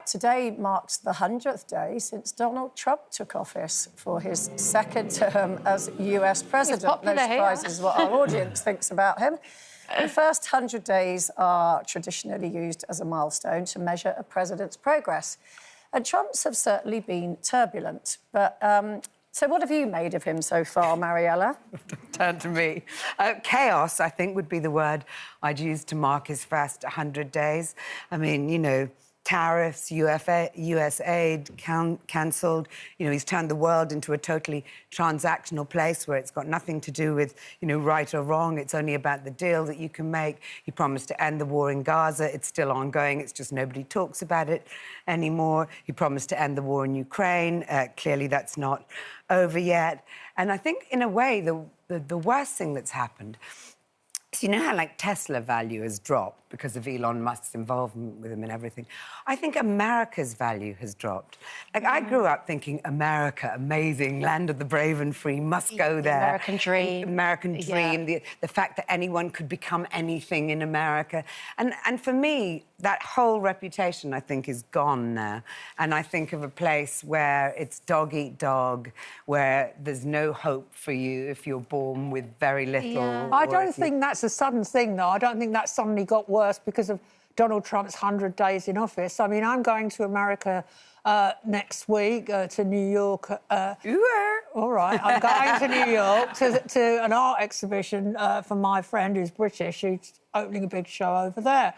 Today marks the 100th day since Donald Trump took office for his second term as US president. No surprises what our audience thinks about him. The first 100 days are traditionally used as a milestone to measure a president's progress. And Trump's have certainly been turbulent. But so what have you made of him so far, Mariella? Turn to me. Chaos, I think, would be the word I'd use to mark his first 100 days. I mean, you know, tariffs, US aid cancelled. You know, he's turned the world into a totally transactional place where it's got nothing to do with, you know, right or wrong. It's only about the deal that you can make. He promised to end the war in Gaza. It's still ongoing. It's just nobody talks about it anymore. He promised to end the war in Ukraine. Clearly, that's not over yet. And I think, in a way, the worst thing that's happened is, you know how, like, Tesla value has dropped because of Elon Musk's involvement with him and everything? I think America's value has dropped. Like, I grew up thinking, America, amazing, land of the brave and free, must go there. American dream. American dream, the fact that anyone could become anything in America. And for me, that whole reputation, I think, is gone now. And I think of a place where it's dog eat dog, where there's no hope for you if you're born with very little. Yeah. I don't think that's a sudden thing, though. I don't think that suddenly got worse because of Donald Trump's 100 days in office. I mean, I'm going to America next week, to New York. All right, I'm going to New York to an art exhibition for my friend who's British, who's opening a big show over there.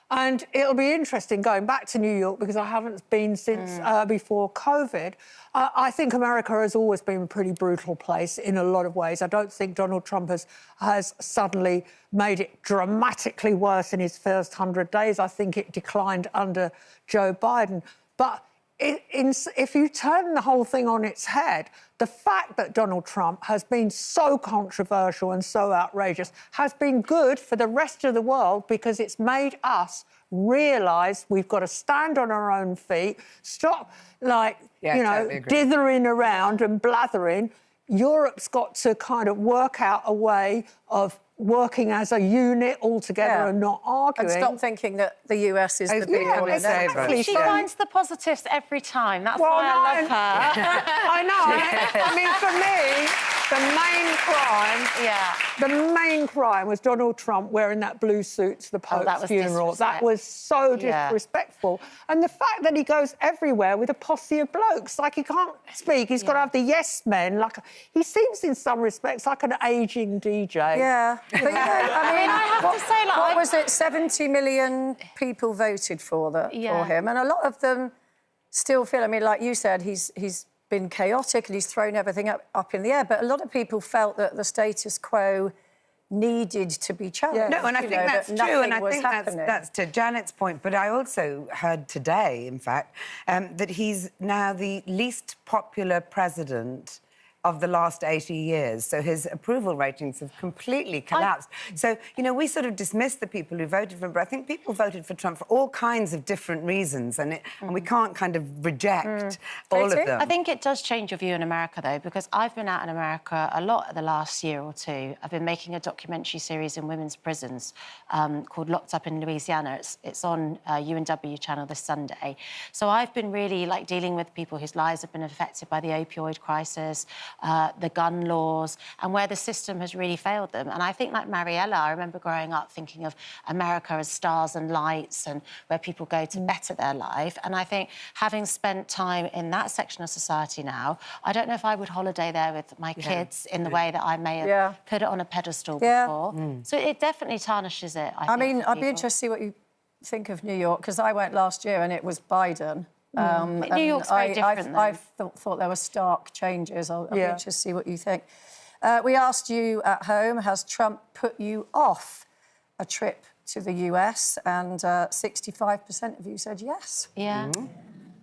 And it'll be interesting going back to New York because I haven't been since before COVID. I think America has always been a pretty brutal place in a lot of ways. I don't think Donald Trump has suddenly made it dramatically worse in his first 100 days. I think it declined under Joe Biden. But if you turn the whole thing on its head, the fact that Donald Trump has been so controversial and so outrageous has been good for the rest of the world because it's made us realise we've got to stand on our own feet, stop, like, totally dithering around and blathering. Europe's got to kind of work out a way of working as a unit all together and not arguing. And stop thinking that the US is the big one. Exactly. She finds the positives every time. That's why I love her. I know. I mean, for me, the main crime was Donald Trump wearing that blue suit to the Pope's funeral. That was so disrespectful. And the fact that he goes everywhere with a posse of blokes, like he can't speak, he's got to have the yes men. Like, he seems in some respects like an ageing DJ. Yeah. But, you know, I mean, I have to say, like, what was it? 70 million people voted for him, and a lot of them still feel. I mean, like you said, he's been chaotic and he's thrown everything up in the air. But a lot of people felt that the status quo needed to be challenged. No, and I think that's true, and I think that's to Janet's point. But I also heard today, in fact, that he's now the least popular president of the last 80 years. So his approval ratings have completely collapsed. So, you know, we sort of dismiss the people who voted for him, but I think people voted for Trump for all kinds of different reasons, and we can't kind of reject all of them. I think it does change your view in America, though, because I've been out in America a lot the last year or two. I've been making a documentary series in women's prisons called Locked Up in Louisiana. It's on UNW channel this Sunday. So I've been really, like, dealing with people whose lives have been affected by the opioid crisis, the gun laws, and where the system has really failed them. And I think, like Mariella, I remember growing up thinking of America as stars and lights and where people go to better their life. And I think, having spent time in that section of society now, I don't know if I would holiday there with my kids in the way that I may have put it on a pedestal before. So it definitely tarnishes it, I think, mean, I'd be interested to see what you think of New York, because I went last year and it was Biden. New York's very different, though. I thought there were stark changes. I'll be interested to see what you think. We asked you at home, has Trump put you off a trip to the US? And 65% of you said yes. Yeah.